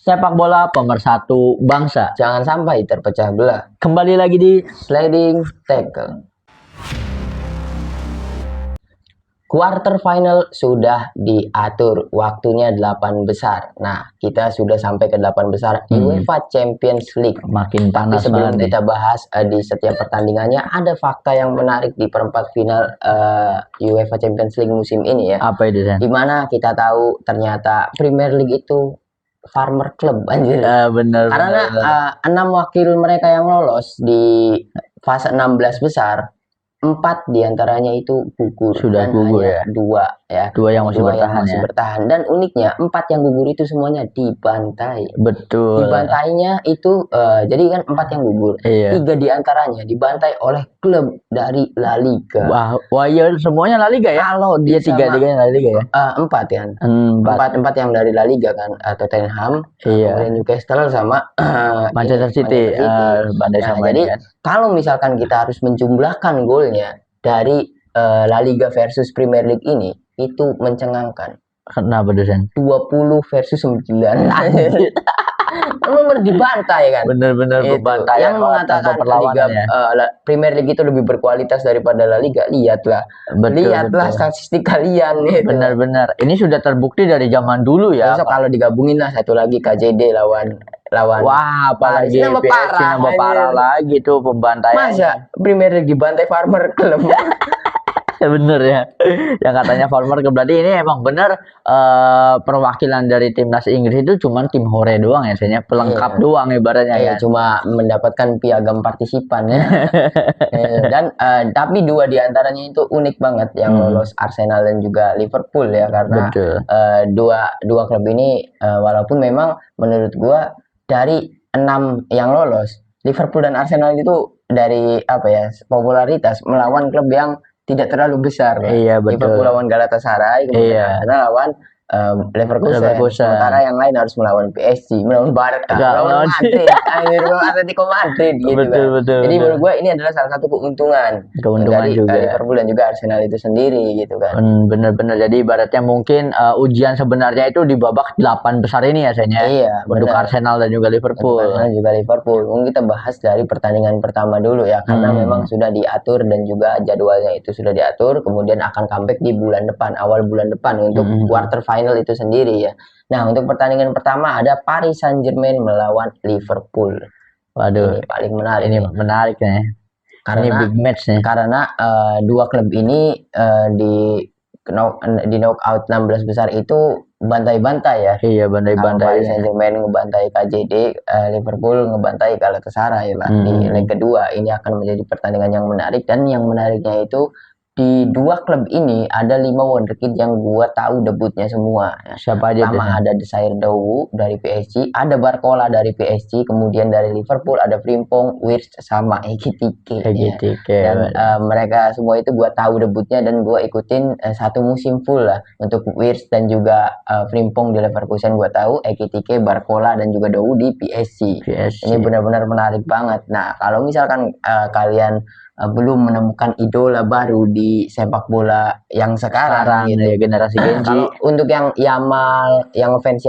sepak bola pemersatu bangsa. Jangan sampai terpecah belah. Kembali lagi di Sliding tackle. Quarter final sudah diatur, waktunya 8 besar. Nah, kita sudah sampai ke 8 besar UEFA Champions League. Makin Tapi panas sebelum banget kita bahas di setiap pertandingannya, ada fakta yang menarik di perempat final UEFA Champions League musim ini ya. Apa itu, Sen? Dimana kita tahu ternyata Premier League itu farmer club anjir. Bener. Karena 6 wakil mereka yang lolos di fase 16 besar, 4 diantaranya itu gugur. Sudah dan gugur hanya ya. 2 yang masih bertahan. Dan uniknya 4 yang gugur itu semuanya dibantai. Betul. Dibantainya itu jadi kan 4 yang gugur. Iya. 3 diantaranya dibantai oleh klub dari La Liga. Wah ya semuanya La Liga ya. Kalau dia 3-3-nya La Liga ya. 4 kan. 4 yang dari La Liga kan, Tottenham, kemudian Newcastle sama Manchester City. Jadi kalau misalkan kita harus menjumlahkan golnya dari La Liga versus Premier League ini, itu mencengangkan. Kenapa dosen? 20 versus 9. Bener dibantai kan. Bener-bener pembantaian. Yang mengatakan Liga Premier League itu lebih berkualitas daripada La Liga, lihatlah statistik kalian gitu. Bener-bener. Ini sudah terbukti dari zaman dulu ya. Besok kalau digabungin lah satu lagi KJD lawan wah, apalagi PSG nambah parah lagi tuh pembantaian. Masa Premier League dibantai Farmer Club? Bener ya, yang katanya Farmer Club. Berarti ini emang bener perwakilan dari timnas Inggris itu cuma tim hore doang ya, sebenarnya pelengkap doang ibaratnya ya. Cuma mendapatkan piagam partisipan ya. Dan tapi 2 diantaranya itu unik banget yang lolos, Arsenal dan juga Liverpool ya, karena dua klub ini walaupun memang menurut gua dari 6 yang lolos, Liverpool dan Arsenal itu dari popularitas melawan klub yang tidak terlalu besar. Iya, betul. Liverpool lawan Galatasaray, kemudian Arsenal lawan Leverkusen. Sementara yang lain harus melawan PSG, melawan Barca, melawan Madrid, Atletico Madrid gitu kan. Jadi menurut gue ini adalah salah satu keuntungan dari juga Liverpool dan juga Arsenal itu sendiri gitu kan. Bener-bener. Jadi ibaratnya mungkin ujian sebenarnya itu di babak 8 besar ini ya, Senya. Iya, untuk Arsenal dan juga Liverpool. Mungkin kita bahas dari pertandingan pertama dulu ya, karena memang sudah diatur dan juga jadwalnya itu sudah diatur. Kemudian akan comeback di bulan depan, awal bulan depan untuk quarter final itu sendiri ya. Nah, untuk pertandingan pertama ada Paris Saint-Germain melawan Liverpool. Waduh, ini paling menarik. Ini menarik ya. Karena ini big match nih. Karena 2 klub ini di knockout 16 besar itu bantai-bantai ya. Iya, bantai-bantai. Paris Saint-Germain ngebantai KJD, Liverpool ngebantai Galatasaray lah di leg kedua. Ini akan menjadi pertandingan yang menarik, dan yang menariknya itu di 2 klub ini ada 5 wonderkid yang gua tahu debutnya semua. Siapa aja? Pertama ada Desire Douw dari PSG, ada Barcola dari PSG, kemudian dari Liverpool ada Frimpong, Wirtz sama Ekitike. Dan mereka semua itu gua tahu debutnya dan gua ikutin satu musim full lah. Untuk Wirtz dan juga Frimpong di Leverkusen gua tahu, Ekitike, Barcola dan juga Douw di PSG. Ini benar-benar menarik banget. Nah, kalau misalkan kalian belum menemukan idola baru di sepak bola yang sekarang gitu. Ya, generasi Gen Z. Kalau untuk yang Yamal, yang ngefans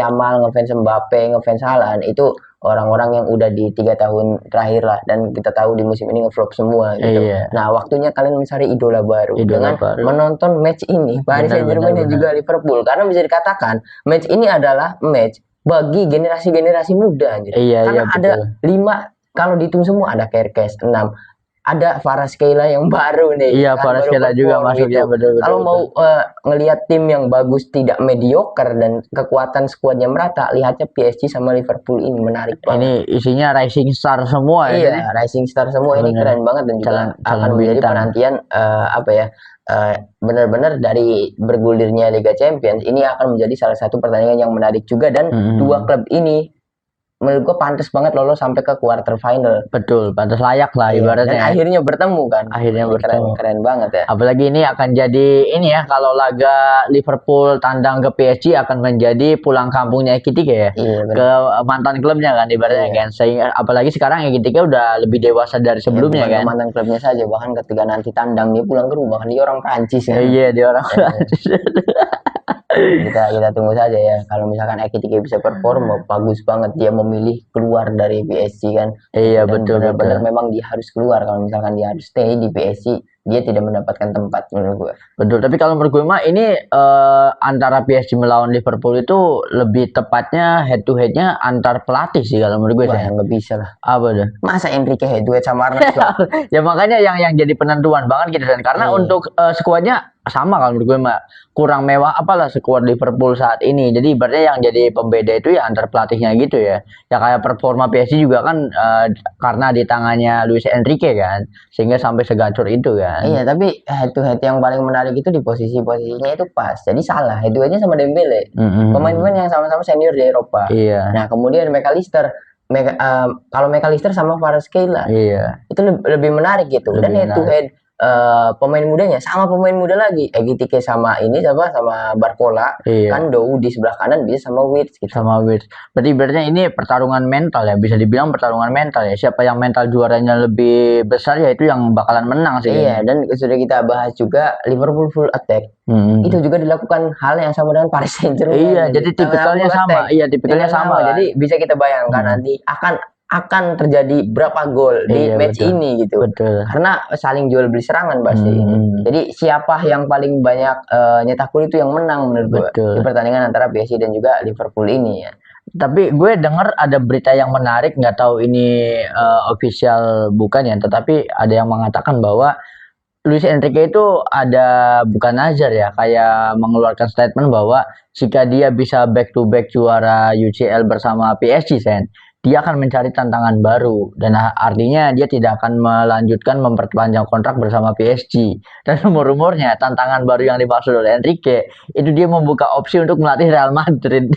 Mbappe, ngefans Haaland, itu orang-orang yang udah di 3 tahun terakhir lah, dan kita tahu di musim ini ngeflop semua gitu. Nah, waktunya kalian mencari idola baru dengan menonton match ini, Paris Saint-Germain dan juga Liverpool, karena bisa dikatakan match ini adalah match bagi generasi-generasi muda gitu. Karena ada 5, kalau dihitung semua ada Kerkez 6, ada Kvaratskhelia yang baru nih. Iya, Kvaratskhelia juga masuknya betul. Kalau mau ngelihat tim yang bagus, tidak mediocre, dan kekuatan skuadnya merata, lihatnya PSG sama Liverpool ini menarik banget. Ini isinya rising star semua ya. Iya, rising star semua. Ini keren banget, dan juga akan menjadi penantian benar-benar dari bergulirnya Liga Champions. Ini akan menjadi salah satu pertandingan yang menarik juga, dan 2 klub ini menurut gue pantas banget lolos sampai ke quarter final. Betul, pantas layak lah ibaratnya. Dan akhirnya bertemu kan. Keren banget ya. Apalagi ini akan jadi ini ya, kalau laga Liverpool tandang ke PSG akan menjadi pulang kampungnya Ekitike ya. Ke mantan klubnya kan ibaratnya kan. Sehingga apalagi sekarang Ekitike udah lebih dewasa dari sebelumnya kan. Mantan klubnya saja, bahkan ketika nanti tandang dia pulang ke rumah kan dia orang Prancis kan. Iya, dia orang Prancis. kita tunggu saja ya. Kalau misalkan Ekitike bisa perform, bagus banget dia memilih keluar dari PSG kan. Iya, Dan betul. benar-benar memang dia harus keluar. Kalau misalkan dia harus stay di PSG, dia tidak mendapatkan tempat menurut gue. Betul, tapi kalau menurut gue mah ini antara PSG melawan Liverpool itu lebih tepatnya head to headnya antar pelatih sih kalau menurut gue. Wah, nggak bisa lah. Apa dah? Masa Enrique head to head sama Arnes? Ya makanya yang jadi penentuan banget gitu kan. Karena untuk skuadnya sama kalau menurut gue mah kurang mewah apalah skuad Liverpool saat ini. Jadi ibaratnya yang jadi pembeda itu ya antar pelatihnya gitu ya. Ya kayak performa PSG juga kan karena di tangannya Luis Enrique kan, sehingga sampai segacor itu kan. Iya, tapi head to head yang paling menarik itu di posisinya itu pas. Jadi salah, head to headnya sama Dembele. Pemain-pemain yang sama-sama senior di Eropa. Iya. Nah, kemudian McAllister kalau McAllister sama Kvaratskhelia, iya, itu lebih menarik gitu. Dan head to head pemain mudanya sama pemain muda lagi, Ekitike sama Barcola, kan Dou di sebelah kanan bisa sama Wirtz gitu. Sama Wirtz. Berarti ini pertarungan mental ya, bisa dibilang pertarungan mental ya. Siapa yang mental juaranya lebih besar ya itu yang bakalan menang sih. Iya, dan sudah kita bahas juga Liverpool full attack. Itu juga dilakukan hal yang sama dengan Paris Saint-Germain. Iya, jadi tipikalnya sama. Iya, tipikalnya sama. Jadi bisa kita bayangkan nanti akan terjadi berapa gol di match ini gitu. Betul. Karena saling jual beli serangan pasti. Jadi siapa yang paling banyak nyetak gol itu yang menang menurut gue di pertandingan antara PSG dan juga Liverpool ini ya. Tapi gue dengar ada berita yang menarik, nggak tahu ini official bukan ya, tetapi ada yang mengatakan bahwa Luis Enrique itu ada bukan nazar ya, kayak mengeluarkan statement bahwa jika dia bisa back to back juara UCL bersama PSG, dia akan mencari tantangan baru dan artinya dia tidak akan melanjutkan memperpanjang kontrak bersama PSG. Dan rumor-rumornya tantangan baru yang dimaksud oleh Enrique itu dia membuka opsi untuk melatih Real Madrid.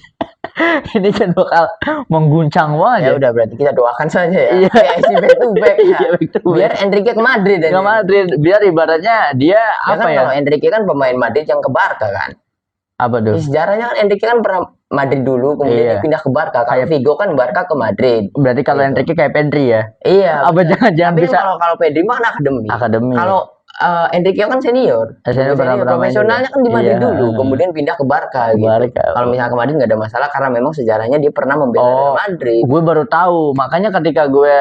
Ini kan bakal mengguncang banget ya. Udah berarti kita doakan saja ya. PSG back to back ya. Biar Enrique ke Madrid ya. Ke Madrid, biar ibaratnya dia apa kan ya? Kalau Enrique kan pemain Madrid yang ke Barca kan. Apa tuh? Sejarahnya kan Enrique kan pernah Madrid dulu, kemudian dia pindah ke Barca. Kayak Figo kan Barca ke Madrid. Berarti kalau Enrique kayak Pedri ya? Iya. Apa jangan bisa? Kalau Pedri mah akademi. Kalau Enrique kan senior profesionalnya kan di Madrid dulu, kemudian pindah ke Barca gitu. Kalau misalnya ke Madrid nggak ada masalah karena memang sejarahnya dia pernah membela Real Madrid. Gue baru tahu, makanya ketika gue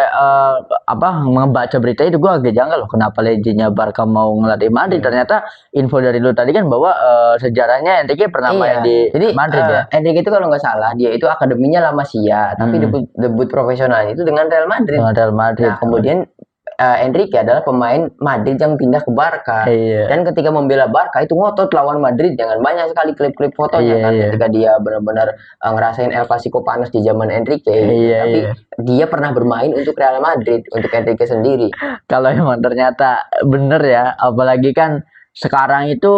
membaca berita itu gue agak janggal loh, kenapa legendnya Barca mau ngelatih Madrid. Ternyata info dari lu tadi kan bahwa sejarahnya Enrique pernah main di Madrid ya. Enrique itu kalau nggak salah dia itu akademinya La Masia, tapi debut profesional itu dengan Real Madrid. Nah kemudian Enrique adalah pemain Madrid yang pindah ke Barca. Dan ketika membela Barca itu ngotot lawan Madrid, jangan banyak sekali klip-klip fotonya kan ketika dia benar-benar ngerasain El Clasico panas di zaman Enrique. Tapi dia pernah bermain untuk Real Madrid, untuk Enrique sendiri. Kalau emang ternyata bener ya, apalagi kan sekarang itu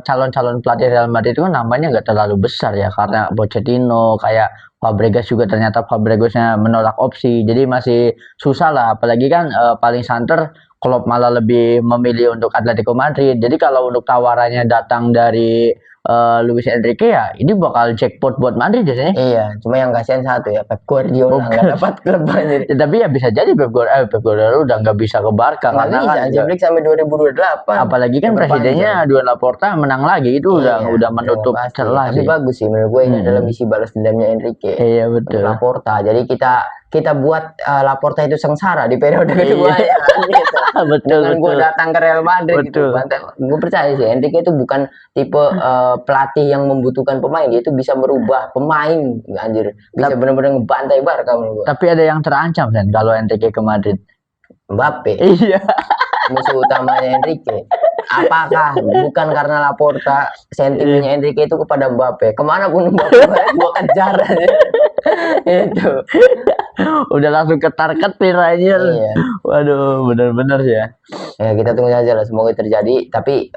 calon-calon pelatih Real Madrid itu kan namanya nggak terlalu besar ya, karena Pochettino kayak Fabregas juga ternyata Fabregasnya menolak opsi, jadi masih susah lah. Apalagi kan paling santer Klopp malah lebih memilih untuk Atletico Madrid. Jadi kalau untuk tawarannya datang dari Luis Enrique ya ini bakal jackpot buat Madrid biasanya. Iya, cuma yang kasihan satu ya Pep Guardiola nggak dapat klub aja. Ya, tapi ya bisa jadi Pep Guardiola udah nggak bisa ke Barca karena kan Champions sampai 2028. Apalagi kan presidennya Joan Laporta menang lagi, itu udah menutup celah sih. Tapi bagus sih menurut gue ini adalah misi balas dendamnya Enrique. Iya betul. Laporta. Jadi kita buat Laporta itu sengsara di periode kedua ya. Gitu. Betul. Dengan gue datang ke Real Madrid gitu. Gue percaya sih Enrique itu bukan tipe pelatih yang membutuhkan pemain, dia itu bisa merubah pemain, anjir. Bisa benar-benar ngebantai Barca menurut gue. Tapi ada yang terancam kan kalau Enrique ke Madrid. Mbappe. Iya. Musuh utamanya Enrique. Apakah bukan karena Laporta sentimennya Enrique itu kepada Mbappe? Kemana pun Mbappe gua kejar aja. Itu. Udah langsung ketar-ketir aja. Iya. Waduh, benar-benar ya. Ya kita tunggu saja lah, semoga terjadi. Tapi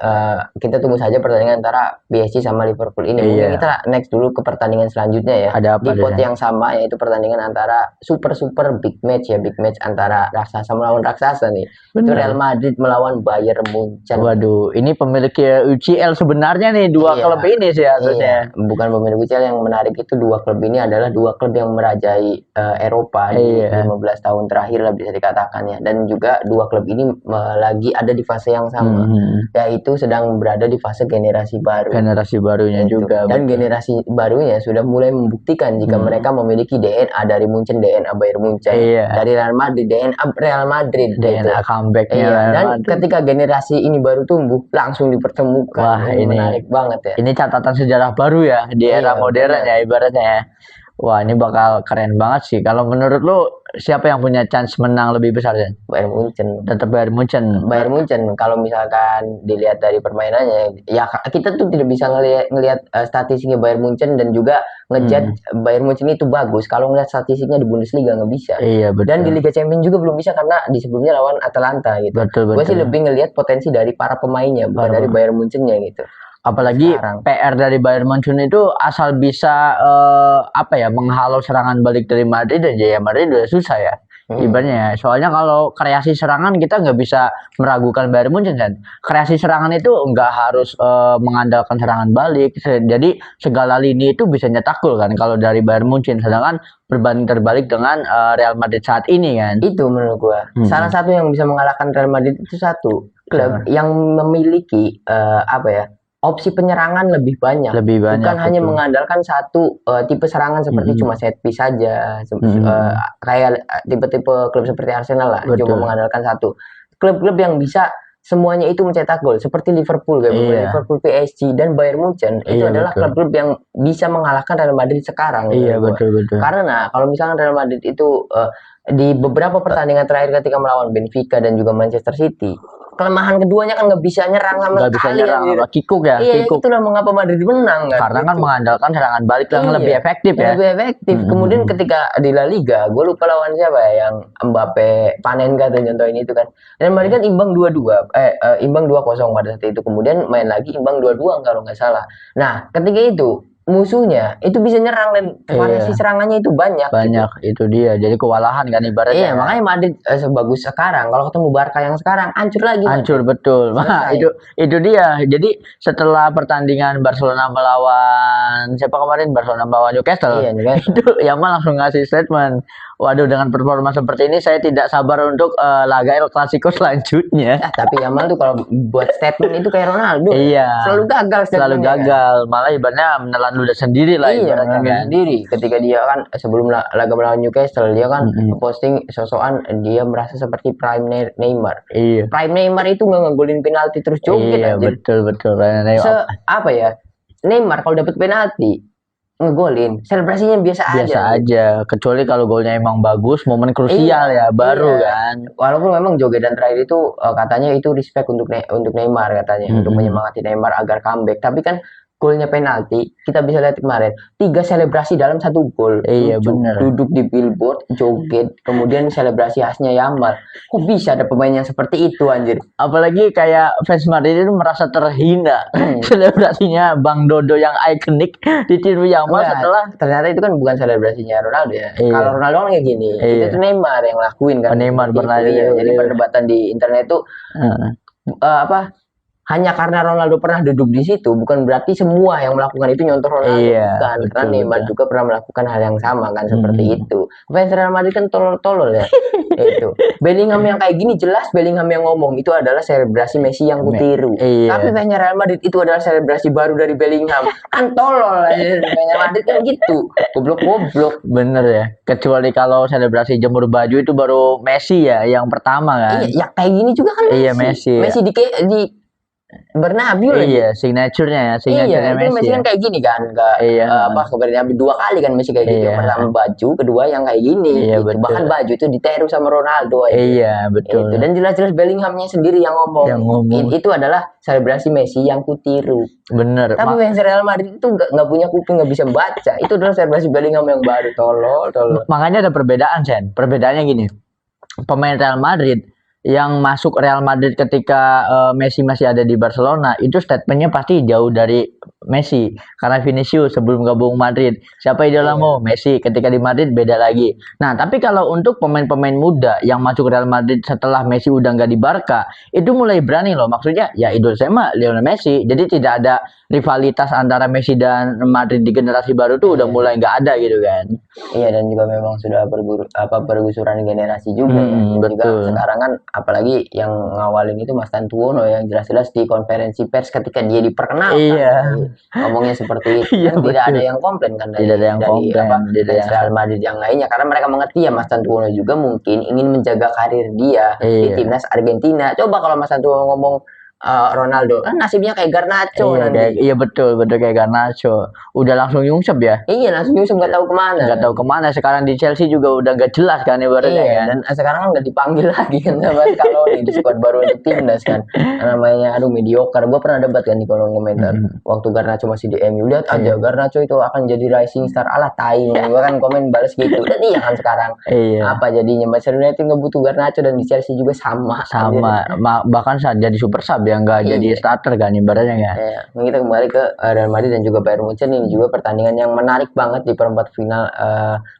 kita tunggu saja pertandingan antara PSG sama Liverpool ini. Mungkin kita next dulu ke pertandingan selanjutnya ya. Ada apa di pot yang sama, yaitu pertandingan antara super big match ya, big match antara raksasa melawan raksasa nih. Bener. Itu Real Madrid melawan Bayern Munchen. Waduh, ini pemilik UCL sebenarnya nih dua klub ini sih harusnya. Bukan pemilik UCL, yang menarik itu dua klub ini adalah dua klub yang merajai Eropa Eropa di 15 tahun terakhir lah bisa dikatakan ya. Dan juga dua klub ini lagi ada di fase yang sama, yaitu sedang berada di fase generasi baru. Generasi barunya Itu. juga. Dan generasi barunya sudah mulai membuktikan jika mereka memiliki DNA dari Munchen, DNA Bayern Munchen, dari Real Madrid, DNA Real Madrid, DNA comebacknya. Dan ketika generasi ini baru tumbuh, langsung dipertemukan. Wah, ini menarik banget ya. Ini catatan sejarah baru ya di era modern ya ibaratnya ya. Wah, ini bakal keren banget sih. Kalau menurut lu siapa yang punya chance menang lebih besar kan? Bayern Munchen. Tetap Bayern Munchen. Bayern Munchen. Kalau misalkan dilihat dari permainannya, ya kita tuh tidak bisa ngelihat statistiknya Bayern Munchen dan juga ngejudge Bayern Munchen itu bagus. Kalau ngelihat statistiknya di Bundesliga nggak bisa. Iya, betul. Dan di Liga Champions juga belum bisa karena di sebelumnya lawan Atalanta gitu. Betul. Gue sih lebih ngelihat potensi dari para pemainnya, bukan dari Bayern Munchen-nya gitu. Apalagi PR dari Bayern Munchen itu asal bisa menghalau serangan balik dari Madrid aja ya, Madrid udah susah ya ibaratnya. Soalnya kalau kreasi serangan kita nggak bisa meragukan Bayern Munchen kan. Kreasi serangan itu nggak harus mengandalkan serangan balik. Jadi segala lini itu bisa nyetak gol kan kalau dari Bayern Munchen. Sedangkan berbanding terbalik dengan Real Madrid saat ini kan. Itu menurut gua salah satu yang bisa mengalahkan Real Madrid itu satu klub yang memiliki opsi penyerangan lebih banyak. Bukan hanya mengandalkan satu tipe serangan seperti cuma set piece saja. Kayak tipe-tipe klub seperti Arsenal lah, cuma mengandalkan satu. Klub-klub yang bisa semuanya itu mencetak gol seperti Liverpool Liverpool, PSG dan Bayern Munchen itu adalah klub-klub yang bisa mengalahkan Real Madrid sekarang. Betul. Karena kalau misalnya Real Madrid itu di beberapa pertandingan terakhir ketika melawan Benfica dan juga Manchester City, kelemahan keduanya kan nggak bisa nyerang sama sekali. Kikuk ya. Itulah mengapa Madrid menang kan. Karena kan mengandalkan serangan balik yang lebih efektif ya. Lebih efektif. Kemudian ketika di La Liga, gue lupa lawan siapa ya, yang Mbappe Panenka tuh nyontoin itu kan. Dan Madrid kan imbang 2-2, imbang 2-0 pada saat itu. Kemudian main lagi imbang 2-2 kalau nggak salah. Nah, ketika itu musuhnya itu bisa nyerang dan variasi serangannya itu banyak gitu. Itu dia, jadi kewalahan kan ibaratnya. Makanya Madrid sebagus sekarang kalau ketemu Barca yang sekarang hancur lagi. Hancur betul. Nah, itu dia. Jadi setelah pertandingan Barcelona melawan siapa kemarin, Barcelona melawan Newcastle, itu Yamal langsung ngasih statement, waduh, dengan performa seperti ini saya tidak sabar untuk laga El Clasico selanjutnya. Tapi Yamal tuh kalau buat statement itu kayak Ronaldo. Selalu gagal. Malah ibaratnya menelan ludah sendiri lah ibaratnya kan. Sendiri. Ketika dia kan sebelum laga melawan Newcastle, dia kan posting sosokan dia merasa seperti prime Neymar. Prime Neymar itu nggak ngegolin penalti terus joget. Betul. Neymar kalau dapat penalti ngegolin, selebrasinya biasa aja. Kecuali kalau golnya emang bagus, momen krusial baru kan. Walaupun memang jogetan terakhir itu katanya itu respect untuk Neymar katanya, untuk menyemangati Neymar agar comeback. Tapi kan golnya penalti, kita bisa lihat kemarin 3 selebrasi dalam 1 gol. Benar. Duduk di billboard, joget, kemudian selebrasi khasnya Yamal. Kok bisa ada pemain yang seperti itu anjir? Apalagi kayak fans Madrid itu merasa terhina. Selebrasinya Bang Dodo yang ikonik ditiru Yamal setelah ternyata itu kan bukan selebrasinya Ronaldo ya. Kalau Ronaldo kan kayak gini, itu tuh Neymar yang lakuin kan. Neymar pernah jadi perdebatan di internet tuh hanya karena Ronaldo pernah duduk di situ bukan berarti semua yang melakukan itu nyontoh Ronaldo, kan. Karena Neymar juga pernah melakukan hal yang sama kan, seperti itu. Fans Real Madrid kan tolol-tolol ya. Itu Bellingham yang kayak gini, jelas Bellingham yang ngomong itu adalah selebrasi Messi yang kutiru. Tapi fansnya Real Madrid itu adalah selebrasi baru dari Bellingham. Kan tolol aja fansnya Madrid kan gitu. Goblok. Bener ya. Kecuali kalau selebrasi jemur baju itu baru Messi ya yang pertama kan. Ya kayak gini juga kan Messi. Messi di Bernabeu lagi. Signaturenya Messi. Messi kan kayak gini kan, Bernabeu 2 kali kan Messi kayak gitu. Yang pertama baju, kedua yang kayak gini. Gitu. Bahkan baju itu diteru sama Ronaldo. Betul. Dan jelas-jelas Bellinghamnya sendiri yang ngomong. Itu adalah selebrasi Messi yang kutiru. Bener. Tapi fans Real Madrid itu nggak punya kuping, nggak bisa baca. Itu adalah selebrasi Bellingham yang baru, tolol. Makanya ada perbedaan, Sen. Perbedaannya gini. Pemain Real Madrid yang masuk Real Madrid ketika Messi masih ada di Barcelona, itu statementnya pasti jauh dari Messi. Karena Vinicius sebelum gabung Madrid, siapa idolamu? Messi. Ketika di Madrid beda lagi. Nah, tapi kalau untuk pemain-pemain muda yang masuk Real Madrid setelah Messi udah nggak di Barca, itu mulai berani loh. Maksudnya ya idol saya mah Lionel Messi. Jadi tidak ada rivalitas antara Messi dan Madrid di generasi baru tuh udah mulai nggak ada gitu kan. Iya, dan juga memang sudah pergusuran generasi juga ya. Dan juga sekarang kan apalagi yang ngawalin itu Mas Tantuono yang jelas-jelas di konferensi pers ketika dia diperkenalkan ngomongnya seperti itu kan tidak ada yang komplain kan dari Real Madrid yang lainnya, karena mereka mengerti ya Mas Tantuono juga mungkin ingin menjaga karir dia di timnas Argentina. Coba kalau Mas Tantuono ngomong Ronaldo kan nasibnya kayak Garnacho nanti. Iya betul kayak Garnacho. Udah langsung nyungsep ya. Iya, langsung nyungsep nggak tahu kemana. Nggak tahu kemana. Sekarang di Chelsea juga udah nggak jelas kan ibaratnya kan. Dan sekarang kan nggak dipanggil lagi kan sama Scaloni di squad baru untuk timnas kan. Namanya mediocre. Gue pernah debat kan di kolom komentar waktu Garnacho masih di MU. Lihat aja Garnacho itu akan jadi rising star ala tai. Gue kan komen balas gitu. Dan iya kan sekarang. Apa jadinya Manchester United nggak butuh Garnacho dan di Chelsea juga sama. Bahkan saat jadi super sub yang nggak jadi starter kan ibaratnya ya. Kita kembali ke Real Madrid dan juga Bayern Munchen. Ini juga pertandingan yang menarik banget di perempat final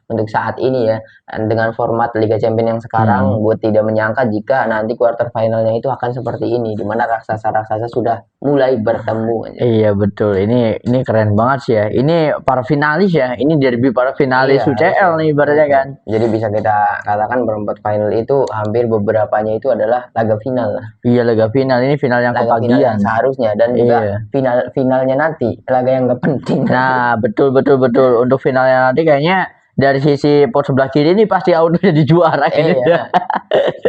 untuk saat ini ya. Dengan format Liga Champions yang sekarang, gue tidak menyangka jika nanti quarter finalnya itu akan seperti ini, di mana raksasa-raksasa sudah mulai bertemu. Iya betul, ini keren banget sih ya. Ini para finalis ya, ini derby para finalis UCL nih ibaratnya kan. Jadi bisa kita katakan perempat final itu hampir beberapanya itu adalah laga final lah. Iya, laga final, ini final yang kepagian seharusnya, dan juga finalnya nanti laga yang gak penting. Nah betul untuk finalnya nanti kayaknya dari sisi pot sebelah kiri ini pasti auto jadi juara gitu. Nah,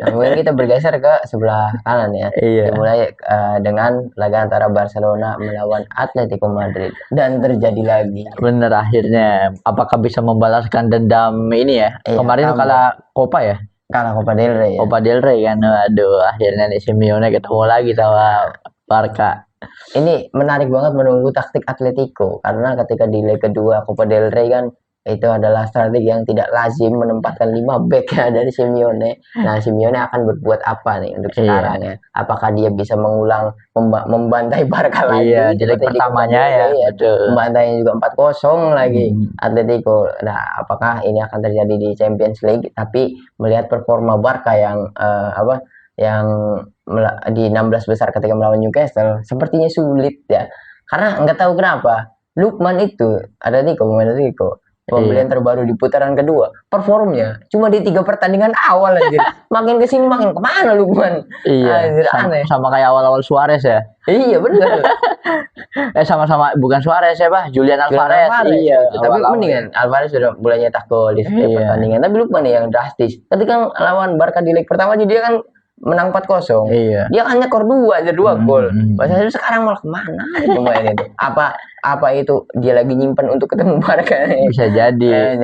kemudian kita bergeser ke sebelah kanan ya. Dimulai dengan laga antara Barcelona melawan Atletico Madrid, dan terjadi lagi. Bener, akhirnya apakah bisa membalaskan dendam ini ya? Kemarin kalah Copa ya? Kalah Copa del Rey. Copa del Rey kan. Aduh, akhirnya nih Simeone ketemu lagi sama Barca. Ini menarik banget menunggu taktik Atletico, karena ketika di leg kedua Copa del Rey kan itu adalah strategi yang tidak lazim menempatkan 5 back ya dari Simeone. Nah, Simeone akan berbuat apa nih untuk sekarang ya? Apakah dia bisa mengulang membantai Barca lagi? Iya, di leg pertamanya ya. Betul. Membantainya juga 4-0 lagi Atletico. Nah, apakah ini akan terjadi di Champions League? Tapi melihat performa Barca yang yang di 16 besar ketika melawan Newcastle sepertinya sulit ya. Karena nggak tahu kenapa Lukman itu pemain Atletico pembelian terbaru di putaran kedua, performnya cuma di 3 pertandingan awal aja. Makin kesini makin kemana Lukman? Aneh. Sama kayak awal-awal Suarez ya. Iya benar. Sama-sama bukan Suarez ya, Julian Alvarez. Iya. Tapi mendingan Alvarez sudah mulai nyetak gol di setiap pertandingan. Tapi Lukman yang drastis. Ketika lawan Barca di leg pertama dia kan menang 4-0. Dia kan nyekor 2 gol. Bahasa sekarang malah kemana pemain itu? Apa itu dia lagi nyimpen untuk ketemu Barca? Bisa jadi.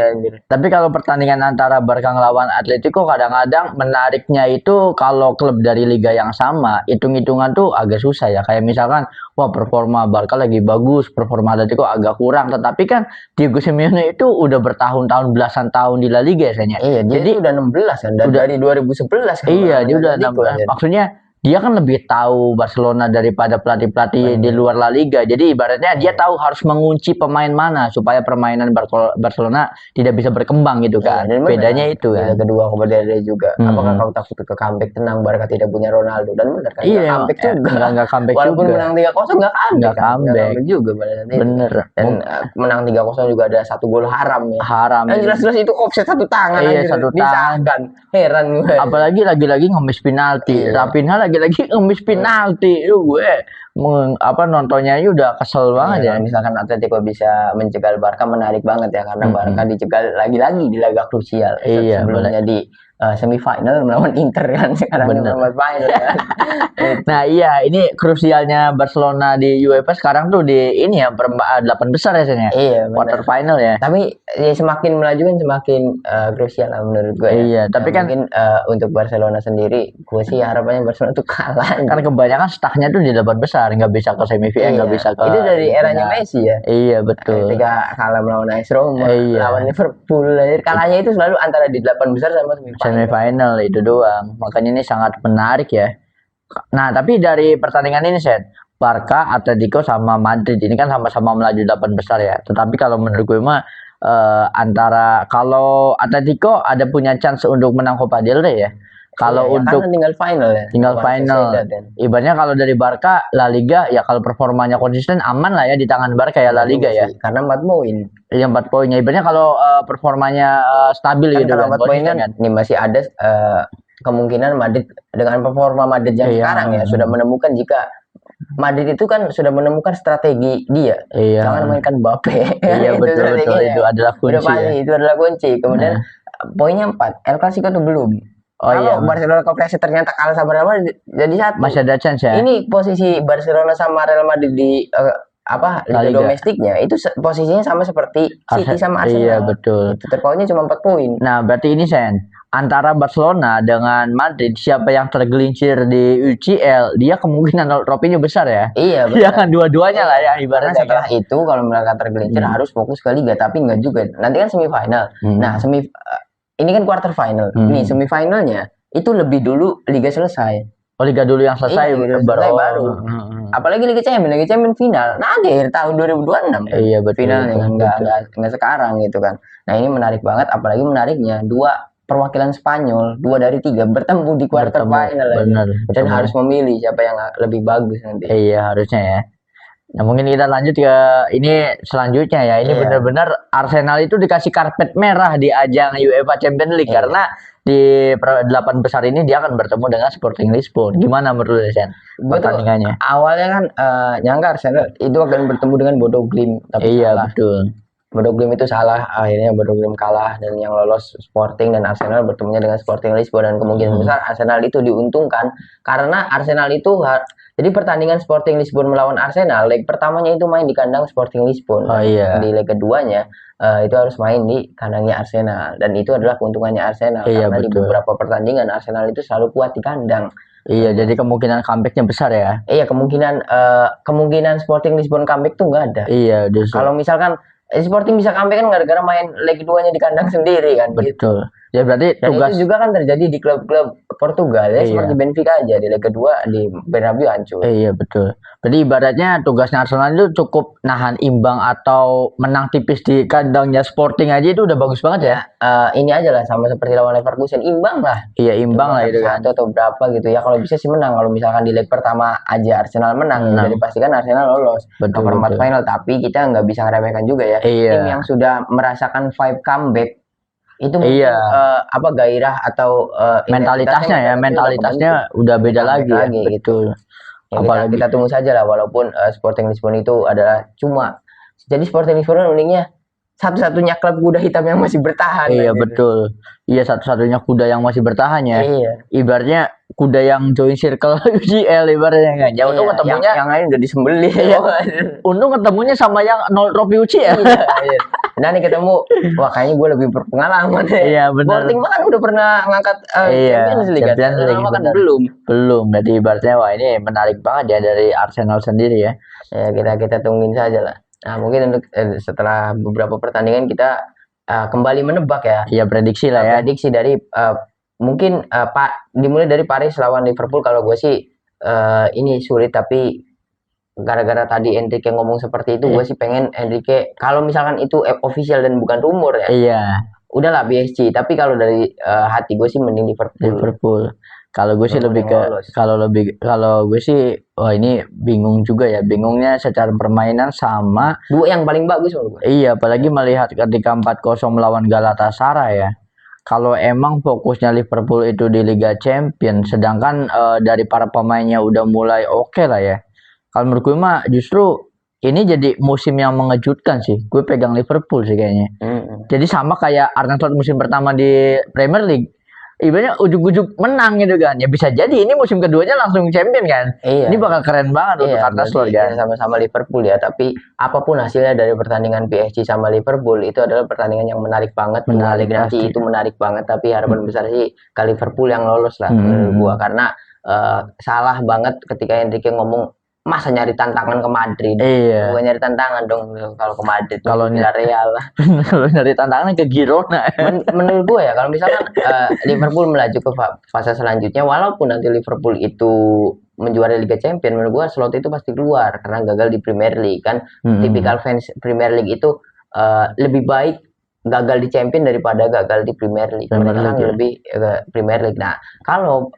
Tapi kalau pertandingan antara Barca ngelawan Atletico, kadang-kadang menariknya itu kalau klub dari liga yang sama, hitung-hitungan tuh agak susah ya. Kayak misalkan, wah performa Barca lagi bagus, performa Atletico agak kurang. Tetapi kan Diego Simeone itu udah bertahun-tahun, belasan tahun di La Liga kayaknya. Jadi udah 16 kan, dari 2011 kan. Iya, dia udah 16. Maksudnya dia kan lebih tahu Barcelona daripada pelatih-pelatih di luar La Liga. Jadi ibaratnya dia tahu harus mengunci pemain mana supaya permainan Barcelona tidak bisa berkembang gitu kan. Bedanya itu kan. Kedua Copa del Rey juga. Apakah kau takut ke comeback? Tenang, Barca tidak punya Ronaldo, dan benar kan? Comeback juga. Enggak comeback walaupun juga. Menang 3-0 enggak comeback juga bener. Dan menang 3-0 juga ada 1 gol haram ya. Dan jelas-jelas itu offset 1 tangan aja. 1 tangan. Heran gue. Apalagi lagi-lagi ngemis penalti. Raphinha lagi ngemis penalti. Gue nontonnya aja udah kesel banget ya. Misalkan Atletico bisa mencegal Barca, menarik banget ya, karena Barca dicegal lagi-lagi di laga krusial. Sebelumnya di semifinal melawan Inter kan, sekarang melawan final kan. Nah iya, ini krusialnya Barcelona di UEFA sekarang tuh di ini ya, 8 besar ya sebenarnya. Quarter final ya. Tapi ya semakin melaju kan semakin krusial lah menurut gue. Tapi kan mungkin untuk Barcelona sendiri, gue sih harapannya Barcelona tuh kalah. Karena kebanyakan stagnya tuh di 8 besar, nggak bisa ke semifinal, nggak bisa ke. Itu dari eranya Messi ya. Iya betul. Ketika kalah melawan AS Roma, lawan Liverpool, kalahnya itu selalu antara di 8 besar sama semifinal. Semifinal itu doang. Makanya ini sangat menarik ya. Nah, tapi dari pertandingan ini, Sen, Barca, Atletico sama Madrid ini kan sama-sama melaju 8 besar ya. Tetapi kalau menurut gue mah antara kalau Atletico ada punya chance untuk menang Copa del Rey ya. Kalau untuk tinggal final ya. Tinggal final. Ibaratnya kalau dari Barca, La Liga ya kalau performanya konsisten aman lah ya di tangan Barca ya La Liga ya. Karena 4 poin. Iya 4 poinnya. Ibaratnya kalau performanya stabil kan gitu kan. 4 poin kan. Ini masih ada kemungkinan Madrid dengan performa Madrid yang sekarang ya sudah menemukan jika Madrid itu kan sudah menemukan strategi dia. Jangan mainkan Mbappe. Iya betul itu adalah kunci. Itu adalah kunci. Kemudian poinnya 4. El Clasico itu belum. Kalau Barcelona Kopenhagen ternyata kalah sama Real Madrid jadi 1. Masih ada chance ya. Ini posisi Barcelona sama Real Madrid di Liga domestiknya itu posisinya sama seperti City sama Arsenal. Iya betul. Terpautnya cuma 4 poin. Nah, berarti ini Sen, antara Barcelona dengan Madrid siapa yang tergelincir di UCL, dia kemungkinan trofinya besar ya. Iya, betul. Ya kan dua-duanya lah ya ibaratnya. Setelah itu kalau mereka tergelincir harus fokus ke liga, tapi enggak juga. Nanti kan semifinal. Nah, ini kan quarter final. Nih semifinalnya itu lebih dulu liga selesai. Oh, liga dulu yang selesai baru. Apalagi Liga Champions final. Nah, akhir tahun 2026. Iya, betul. Finalnya enggak sekarang gitu kan. Nah, ini menarik banget, apalagi menariknya 2 perwakilan Spanyol, 2 dari 3 bertemu di quarter final. Benar. Dan harus memilih siapa yang lebih bagus nanti. Iya, harusnya ya. Nah, mungkin kita lanjut ke ini selanjutnya ya. Ini benar-benar Arsenal itu dikasih karpet merah di ajang UEFA Champions League karena di 8 besar ini dia akan bertemu dengan Sporting Lisbon. Gimana menurut Sen pertandingannya? Awalnya kan nyangka Arsenal itu akan bertemu dengan Bodo Glimt, tapi salah. Betul. Bodo Glimt itu salah, akhirnya Bodo Glimt kalah dan yang lolos Sporting dan Arsenal bertemunya dengan Sporting Lisbon dan kemungkinan besar Arsenal itu diuntungkan karena Arsenal itu jadi pertandingan Sporting Lisbon melawan Arsenal leg pertamanya itu main di kandang Sporting Lisbon. Di leg keduanya itu harus main di kandangnya Arsenal dan itu adalah keuntungannya Arsenal karena di beberapa pertandingan Arsenal itu selalu kuat di kandang. Iya, jadi kemungkinan comebacknya besar ya. Iya, kemungkinan Sporting Lisbon comeback tuh nggak ada. Iya, kalau misalkan Sporting bisa comeback kan gara-gara main leg keduanya di kandang sendiri kan. Betul. Ya berarti tugas itu juga kan terjadi di klub-klub Portugal ya, seperti Benfica aja di leg kedua di Bernabeu hancur. Iya betul. Jadi ibaratnya tugasnya Arsenal itu cukup nahan imbang atau menang tipis di kandangnya Sporting aja itu udah bagus banget ya. Ini aja lah sama seperti lawan Leverkusen, imbang lah. Iya imbang lah itu kan. Atau berapa gitu ya, kalau bisa sih menang. Kalau misalkan di leg pertama aja Arsenal menang. Jadi pastikan Arsenal lolos ke perempat final. Tapi kita nggak bisa ngeremehkan juga ya. Tim yang sudah merasakan vibe comeback itu mungkin gairah atau mentalitasnya udah beda lagi gitu. Ya, kita tunggu saja lah, walaupun Sporting Lisbon itu adalah jadi Sporting Lisbon uniknya satu-satunya klub kuda hitam yang masih bertahan. Iya betul. Iya satu-satunya kuda yang masih bertahan ya. Iya. Ibaratnya kuda yang join circle UCL ibaratnya kan. Ya untung ketemunya yang lain udah disembelih. Iya. Untung ketemunya sama yang 0 trofi UCL. Iya. Nah nih ketemu, wah kayaknya gue lebih berpengalaman ya. Iya benar. Sporting kan udah pernah ngangkat Champions League kan? Belum. Jadi ibaratnya wah ini menarik banget ya dari Arsenal sendiri ya. Ya kita tungguin saja lah. Nah mungkin untuk setelah beberapa pertandingan kita kembali menebak ya. Iya prediksi lah ya. Prediksi dari mungkin dimulai dari Paris lawan Liverpool. Kalau gue sih ini sulit, tapi gara-gara tadi Enrique ngomong seperti itu, gue sih pengen Enrique kalau misalkan itu official dan bukan rumor ya. Iya. Udahlah PSG. Tapi kalau dari hati gue sih mending Liverpool. Kalau gue sih kalau gue sih ini bingung juga ya. Bingungnya secara permainan sama dua yang paling bagus menurut gue. Iya, apalagi melihat ketika 4-0 melawan Galatasaray ya. Kalau emang fokusnya Liverpool itu di Liga Champions, sedangkan dari para pemainnya udah mulai oke lah ya. Kalau menurut gue mah justru ini jadi musim yang mengejutkan sih. Gue pegang Liverpool sih kayaknya. Jadi sama kayak Arne Slot musim pertama di Premier League. Ibaratnya ujug-ujug menang gitu kan. Ya bisa jadi ini musim keduanya langsung champion kan. Iya. Ini bakal keren banget untuk Arne Slot kan. Sama-sama Liverpool ya. Tapi apapun hasilnya dari pertandingan PSG sama Liverpool itu adalah pertandingan yang menarik banget. Nanti itu menarik banget. Tapi harapan besar sih ke Liverpool yang lolos lah menurut gua. Karena salah banget ketika Enrique ngomong masa nyari tantangan ke Madrid. Iya. Bukan nyari tantangan dong kalau ke Madrid. Kalau Villarreal lah. Kalau nyari tantangan ke Girona. Menurut gue ya, kalau misalkan Liverpool melaju ke fase selanjutnya, walaupun nanti Liverpool itu menjuarai Liga Champions, menurut gue slot itu pasti keluar karena gagal di Premier League kan. Tipikal fans Premier League itu lebih baik gagal di Champions daripada gagal di Premier League. Mereka kan lebih Premier League. Nah, kalau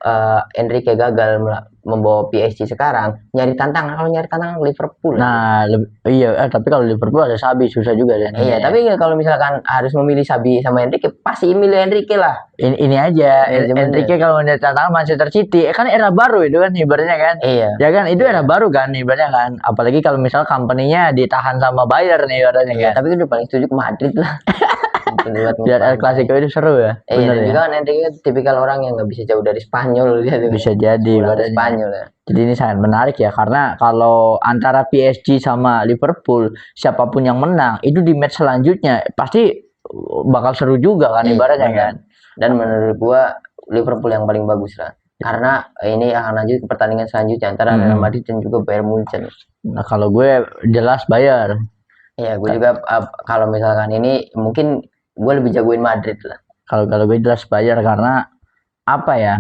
Enrique gagal membawa PSG sekarang, nyari tantangan. Kalau nyari tantangan Liverpool. Nah, iya. Tapi kalau Liverpool ada Xabi, susah juga dan. Iya, tapi kalau misalkan harus memilih Xabi sama Enrique, pasti milih Enrique lah. Ini aja, Enrique kalau nyari tantangan Manchester City, kan era baru itu kan ibaratnya kan. Iya. Ya kan, itu era baru kan ibaratnya kan. Apalagi kalau misal company-nya ditahan sama Bayern nih ibaratnya kan. Tapi udah paling setuju ke Madrid lah. Biar El Clasico itu seru ya. Iya, dan juga kan Enrique tipikal orang yang nggak bisa jauh dari Spanyol dia tuh. Bisa jadi Spanyol ya. Jadi ini sangat menarik ya, karena kalau antara PSG sama Liverpool, siapapun yang menang itu di match selanjutnya pasti bakal seru juga kan ibaratnya kan. Dan menurut gua Liverpool yang paling bagus lah. Karena ini akan lanjut ke pertandingan selanjutnya antara Real Madrid dan juga Bayern Munchen. Nah, kalau gue jelas Bayern. Iya, gue juga kalau misalkan ini mungkin gue lebih jagoin Madrid lah. Kalau gue jelas Bayern karena apa ya?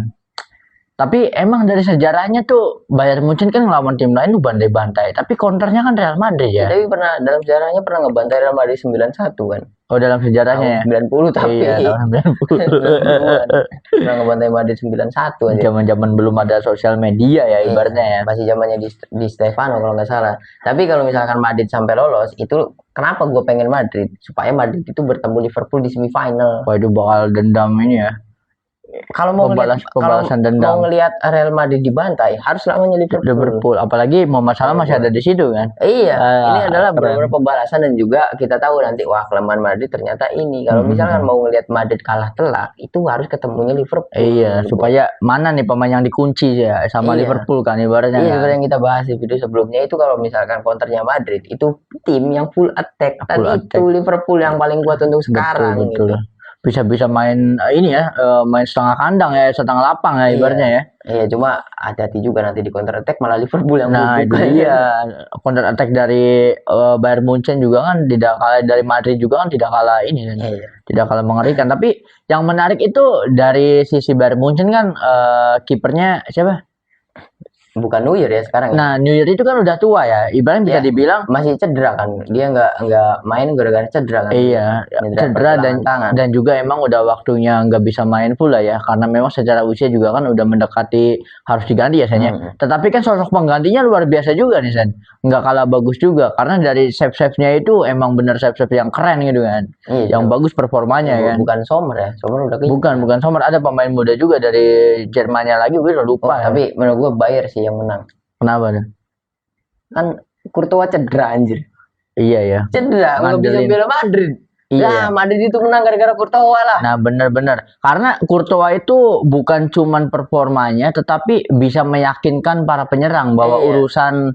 Tapi emang dari sejarahnya tuh Bayern Munchen kan ngelawan tim lain tuh bantai-bantai. Tapi counternya kan Real Madrid ya. Tapi dalam sejarahnya pernah ngebantai Real Madrid 9-1 kan. Oh, dalam sejarahnya tahun 90 tapi. Iya, tahun 90. Pernah ngebantai Madrid 9-1 aja. Zaman-zaman belum ada sosial media ya ibaratnya ya. Masih zamannya di Stefano kalau nggak salah. Tapi kalau misalkan Madrid sampai lolos, itu kenapa gue pengen Madrid? Supaya Madrid itu bertemu Liverpool di semifinal. Wah, itu bakal dendam ini ya. Kalau mau ngelihat Real Madrid dibantai, harus lawannya Liverpool. Apalagi Mohamed Salah masih ada di situ kan. Iya, ini adalah beberapa pembalasan dan juga kita tahu nanti wah kelemahan Madrid ternyata ini. Kalau misalkan mau ngelihat Madrid kalah telak, itu harus ketemunya Liverpool. Iya, supaya mana nih pemain yang dikunci ya sama Liverpool kan ibaratnya. Iya, seperti yang kita bahas di video sebelumnya itu kalau misalkan counternya Madrid itu tim yang full attack. Itu Liverpool yang paling kuat untuk sekarang gitu. Bisa main ini ya, main setengah kandang ya, setengah lapang ya ibaratnya ya. Iya, cuma hati-hati juga nanti di counter attack malah Liverpool yang itu dia. Counter attack dari Bayern Munchen juga kan tidak kalah, dari Madrid juga kan tidak kalah ini kan. Tidak kalah mengerikan. Tapi yang menarik itu dari sisi Bayern Munchen kan kipernya siapa? Bukan Neuer ya sekarang. Nah, Neuer itu kan udah tua ya. Ibaratnya bisa dibilang masih cedera kan. Dia nggak main gara-gara cedera kan. Iya, cedera dan juga emang udah waktunya nggak bisa main pula ya. Karena memang secara usia juga kan udah mendekati harus diganti ya Sen. Tetapi kan sosok penggantinya luar biasa juga nih Sen. Nggak kalah bagus juga karena dari save-save-nya itu emang bener save-save yang keren gitu kan. Yang bagus performanya kan. Bukan Sommer ya. Sommer udah bukan Sommer, ada pemain muda juga dari Jermannya lagi, gue udah lupa ya. Tapi menurut gue Bayern sih yang menang. Kenapa tuh? Kan Courtois cedera anjir. Iya ya. Cedera, nggak bisa bela Madrid. Iya. Nah, Madrid itu menang gara-gara Courtois lah. Nah, benar-benar. Karena Courtois itu bukan cuman performanya, tetapi bisa meyakinkan para penyerang bahwa urusan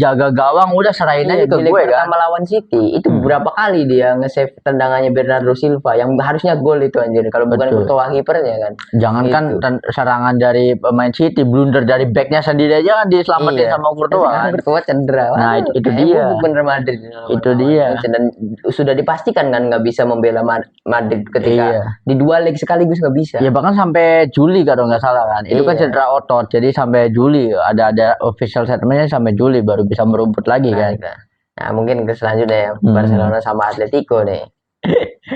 jaga gawang udah serahin aja ke gue kan. Pertama lawan City, itu berapa kali dia nge-save tendangannya Bernardo Silva yang harusnya gol itu anjir. Kalau bukan Courtois kipernya kan. Jangankan serangan dari pemain City, blunder dari backnya sendiri aja kan diselamatin sama Courtois. Kan? Courtois cedera. Nah, itu dia. Bener Madrid. Itu dia. Dan sudah dipastikan kan nggak bisa membela Madrid ketika di dua leg sekaligus nggak bisa. Ya bahkan sampai Juli kalau nggak salah kan. Itu kan cedera otot. Jadi sampai Juli ada official statementnya sampai Juli baru bisa merumput lagi kan. Nah mungkin ke selanjutnya ya Barcelona sama Atletico nih.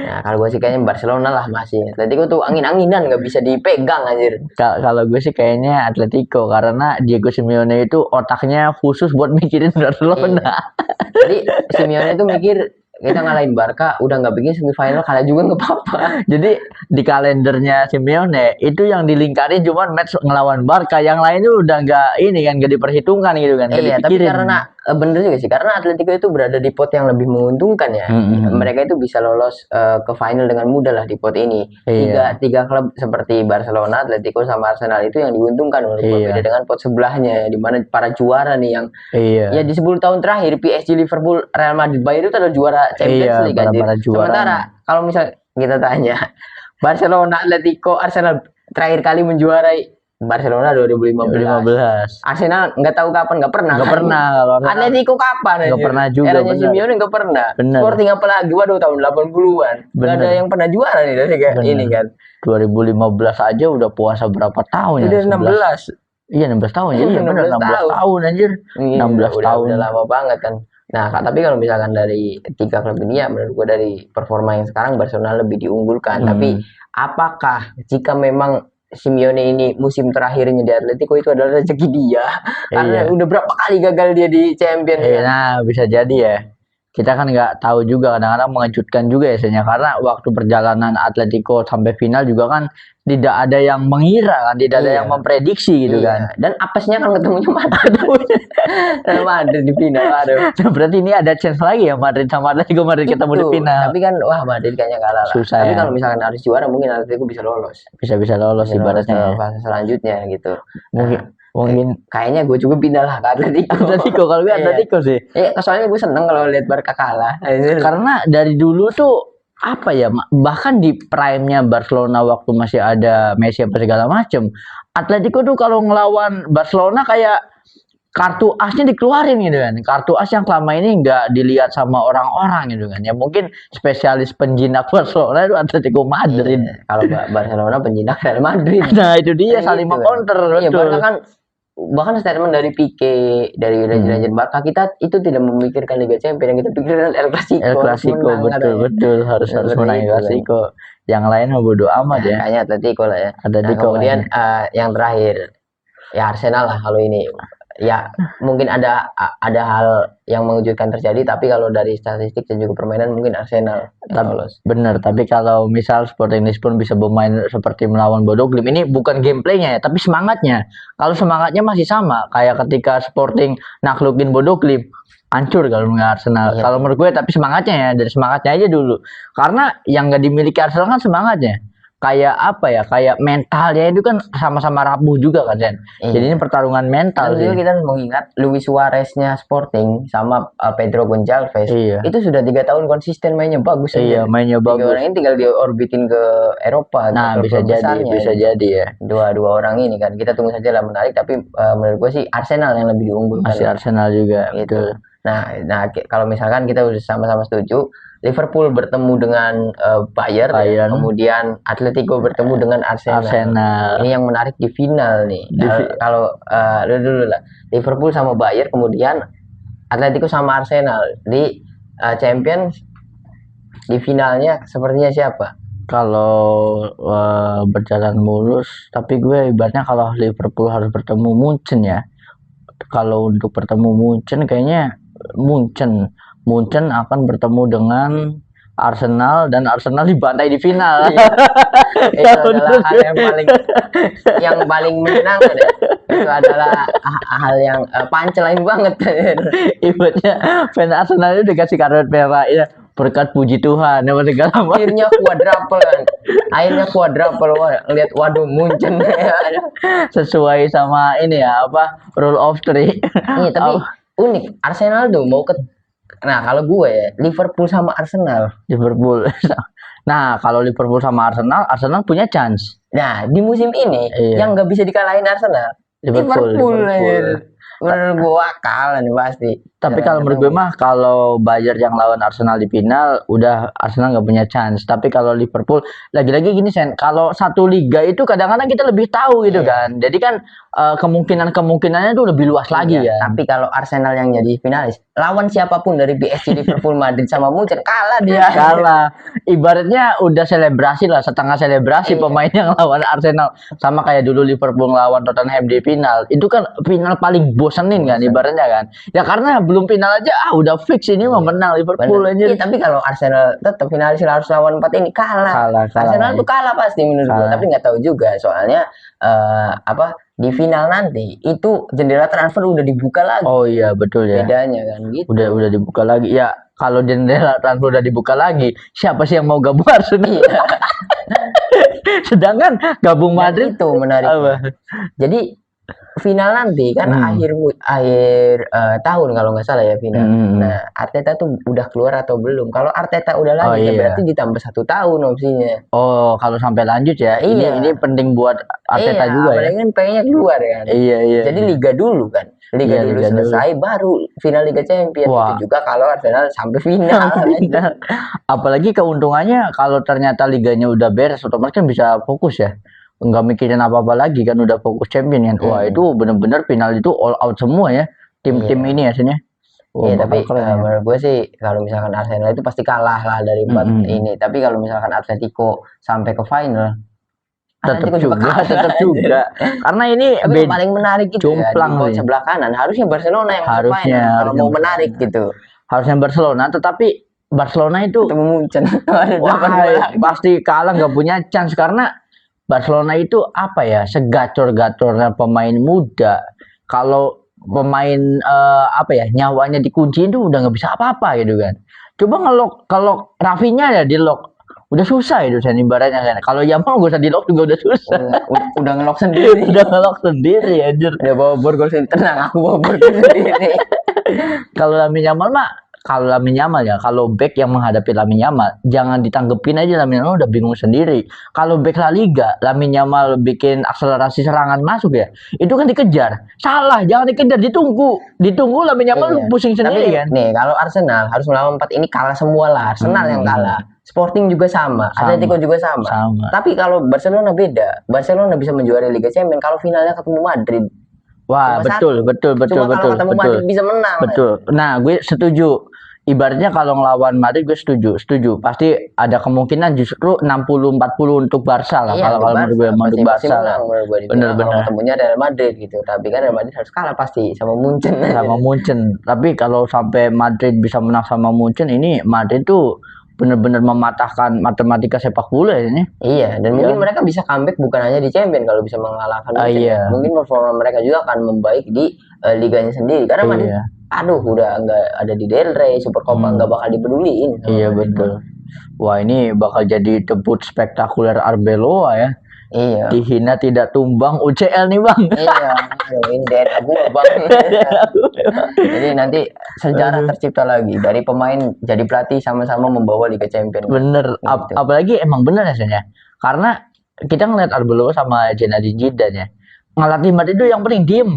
Nah kalau gue sih kayaknya Barcelona lah masih. Atletico tuh angin-anginan nggak bisa dipegang anjir. Kalau gue sih kayaknya Atletico karena Diego Simeone itu otaknya khusus buat mikirin Barcelona. Jadi Simeone itu mikir kita ngalahin Barca udah nggak bikin semifinal kalah juga nggak apa-apa. Jadi di kalendernya Simeone itu yang dilingkarin cuma match ngelawan Barca, yang lain itu udah nggak ini kan, nggak diperhitungkan gitu kan. Iya, tapi karena bener juga sih karena Atletico itu berada di pot yang lebih menguntungkan ya. Mereka itu bisa lolos ke final dengan mudah lah di pot ini. Tiga klub seperti Barcelona, Atletico sama Arsenal itu yang diuntungkan beda dengan pot sebelahnya di mana para juara nih yang ya di 10 tahun terakhir PSG, Liverpool, Real Madrid, Bayern itu adalah juara Champions League kan. Sementara kalau misal kita tanya Barcelona, Atletico, Arsenal terakhir kali menjuarai Barcelona 2015. Arsenal nggak tahu kapan, nggak pernah. Nggak pernah kalau Atletico kapan? Nggak pernah juga. Eranya Simeone nggak pernah. Bener. Sporting apalagi, waduh tahun 80-an. Nggak ada yang pernah juara nih dari kayak ini kan. 2015 aja udah puasa berapa tahun ya? Udah 16. Iya 16 tahun ya. Iya benar 16 tahun anjir. 16 tahun. Udah lama banget kan. Nah, tapi kalau misalkan dari 3 klub ini ya menurut gue dari performa yang sekarang Barcelona lebih diunggulkan. Tapi apakah jika memang Simeone ini musim terakhirnya di Atletico itu adalah rezeki dia? Karena udah berapa kali gagal dia di Champions. Nah, bisa jadi ya. Kita kan nggak tahu juga, kadang-kadang mengejutkan juga ya sebenarnya, karena waktu perjalanan Atletico sampai final juga kan tidak ada yang mengira kan, tidak ada yang memprediksi gitu kan. Dan apesnya kan ketemunya Madrid. Madrid di final. Aduh. Berarti ini ada chance lagi ya Madrid sama Atletico, Madrid ketemu di final. Tapi kan wah Madrid kayaknya kalah lah. Susah. Tapi kalau misalkan harus juara mungkin Atletico bisa lolos. Bisa lolos ibaratnya. Fase selanjutnya gitu. Mungkin kayaknya gue juga pindah lah ke Atletico. Kalau gue Atletico sih. Soalnya gue seneng kalau lihat Barca kalah. Karena dari dulu tuh apa ya, bahkan di prime-nya Barcelona waktu masih ada Messi apa segala macem, Atletico tuh kalau ngelawan Barcelona kayak kartu asnya dikeluarin gitu kan. Kartu as yang selama ini nggak dilihat sama orang-orang gitu kan. Ya mungkin spesialis penjinak Barcelona itu Atletico Madrid. Kalau Barcelona penjinak Real Madrid. Nah itu dia saling mengcounter. Iya, bahkan statement dari Pique, dari legend Barca, kita itu tidak memikirkan Liga Champions, yang kita pikirkan El Clasico. El Clasico betul harus menang El Clasico. Yang lain mah bodo amat ya. Kayaknya Atletico lah ya. Atletico. Kemudian yang terakhir ya Arsenal lah kalau ini. Ya mungkin ada hal yang mengejutkan terjadi, tapi kalau dari statistik dan juga permainan mungkin Arsenal lolos. Bener, tapi kalau misal Sporting Lisbon bisa bermain seperti melawan Bodo Glimt, ini bukan gameplaynya ya, tapi semangatnya. Kalau semangatnya masih sama kayak ketika Sporting naklukin Bodo Glimt, hancur kalau nggak Arsenal. Kalau menurut gue, tapi semangatnya ya, dari semangatnya aja dulu. Karena yang nggak dimiliki Arsenal kan semangatnya. Kayak apa ya, kayak mentalnya itu kan sama-sama rapuh juga kan Zen. Jadi ini pertarungan mental sih. Kita harus mengingat Luis Suarez-nya Sporting sama Pedro Gonçalves itu sudah 3 tahun konsisten mainnya bagus. Mainnya bagus. 3 orang ini tinggal diorbitin ke Eropa. Nah bisa jadi ya. Dua orang ini kan kita tunggu saja lah, menarik. Tapi menurut gue sih Arsenal yang lebih diunggulkan. Masih Arsenal juga. Gitu. Nah kalau misalkan kita udah sama-sama setuju, Liverpool bertemu dengan Bayern. Kemudian Atletico bertemu dengan Arsenal. Ini yang menarik di final nih. Kalau dulu lah, Liverpool sama Bayern, kemudian Atletico sama Arsenal di Champions. Di finalnya sepertinya siapa? Kalau berjalan mulus, tapi gue ibaratnya kalau Liverpool harus bertemu Munchen ya. Kalau untuk bertemu Munchen kayaknya Munchen akan bertemu dengan Arsenal, dan Arsenal dibantai di final. Itu adalah hal yang paling menyenangkan ya. Itu adalah hal yang punchline banget. Ibaratnya fans Arsenal itu dikasih kartu merah ya, berkat puji Tuhan ya, segala macam. Akhirnya quadruple. Lihat waduh Munchen. Sesuai sama ini ya, rule of three. Iya, tapi unik Arsenal tuh mau ke. Nah kalau gue ya Liverpool sama Arsenal. Nah kalau Liverpool sama Arsenal punya chance. Nah di musim ini yang nggak bisa dikalahin Arsenal Liverpool. Menurut gue kalah nih pasti. Tapi kalau menurut gue mah kalau Bayern yang lawan Arsenal di final, udah Arsenal nggak punya chance. Tapi kalau Liverpool, lagi-lagi gini Sen, kalau satu liga itu kadang-kadang kita lebih tahu gitu kan. Jadi kan kemungkinannya tuh lebih luas lagi ya. Tapi kalau Arsenal yang jadi finalis, lawan siapapun dari PSG, Liverpool, Madrid sama Munchen, kalah dia. Kalah. Ibaratnya udah selebrasi lah, setengah selebrasi pemain yang lawan Arsenal. Sama kayak dulu Liverpool lawan Tottenham di final. Itu kan final paling bosenin kan ibaratnya kan. Ya karena belum final aja udah fix ini menang Liverpool aja. Iya, tapi kalau Arsenal tetap finalis harus lawan 4 ini kalah. Arsenal tuh kalah pasti menurut gue, tapi nggak tahu juga soalnya di final nanti itu jendela transfer udah dibuka lagi. Oh iya betul ya. Bedanya kan gitu. Udah dibuka lagi. Ya kalau jendela transfer udah dibuka lagi, siapa sih yang mau gabung Arsenal? Iya. Sedangkan gabung Madrid itu menarik. Jadi final nanti kan akhir tahun kalau nggak salah ya final. Nah, Arteta tuh udah keluar atau belum? Kalau Arteta udah lanjut ya berarti ditambah 1 tahun opsinya. Oh, kalau sampai lanjut ya. Iya. Ini penting buat Arteta juga ya. Apalagi kan pengennya keluar kan. Iya. Jadi liga dulu kan. Liga dulu selesai baru final Liga Champions. Itu juga kalau Arsenal sampai final. Apalagi keuntungannya kalau ternyata liganya udah beres, otomatis kan bisa fokus ya. Nggak mikirin apa-apa lagi kan, udah fokus champion kan. Wah, itu bener-bener final itu all out semua ya. Tim-tim ini hasilnya. Iya, tapi menurut gue sih kalau misalkan Arsenal itu pasti kalah lah dari 4 ini. Tapi kalau misalkan Atletico sampai ke final, tetap juga. Karena ini paling menarik itu jomplang ya, di sebelah kanan harusnya Barcelona yang harusnya mau menarik gitu. Harusnya Barcelona, tetapi Barcelona itu ketemu Munchen. Pasti kalah, nggak punya chance karena Barcelona itu apa ya, segacor-gacornya pemain muda. Kalau pemain nyawanya dikunci itu udah nggak bisa apa-apa gitu kan. Coba kalau Rafinya ya di lock, udah susah itu saya ibaratnya kan. Kalau Yamal gak usah di lock juga udah susah. Udah ngelock sendiri. Anjir. Dia bawa borgol sendiri. Tenang, aku bawa borgol sendiri. Kalau Lamine Yamal ya, kalau back yang menghadapi Lamine Yamal, jangan ditanggepin aja, Lamine Yamal udah bingung sendiri. Kalau back La Liga, Lamine Yamal bikin akselerasi serangan masuk ya, itu kan dikejar. Salah, jangan dikejar, ditunggu Lamine Yamal pusing sendiri kan. Nih, kalau Arsenal harus melawan 4 ini kalah semua lah. Arsenal yang kalah. Sporting juga sama. Atletico juga sama. Tapi kalau Barcelona beda. Barcelona bisa menjuarai Liga Champions kalau finalnya ketemu Madrid. Wah, betul. Kalau ketemu Madrid bisa menang. Betul. Nah, gue setuju. Ibaratnya kalau ngelawan Madrid gue setuju. Pasti ada kemungkinan justru 60-40 untuk Barca lah. Kalau menurut gue untuk Barca. Bener. Ketemunya Real Madrid gitu. Tapi kan Real Madrid harus kalah pasti sama Munchen. Tapi kalau sampai Madrid bisa menang sama Munchen, ini Madrid tuh benar-benar mematahkan matematika sepak bola ini. Iya, dan mungkin mereka bisa comeback bukan hanya di Champions kalau bisa mengalahkan Munchen. Mungkin performa mereka juga akan membaik di liganya sendiri karena Madrid udah nggak ada di Del Rey, Super Copa nggak bakal dipeduliin. Iya betul. Wah, ini bakal jadi debut spektakuler Arbeloa ya. Iya. Dihina tidak tumbang UCL nih bang. Iya. Ini daerah gua bang. Jadi nanti sejarah tercipta lagi dari pemain jadi pelatih sama-sama membawa Liga Champions. Bener. Gitu. Apalagi emang bener ya. Karena kita ngeliat Arbeloa sama Zinedine Zidane ya. Ngelatih Madrid itu yang penting diem.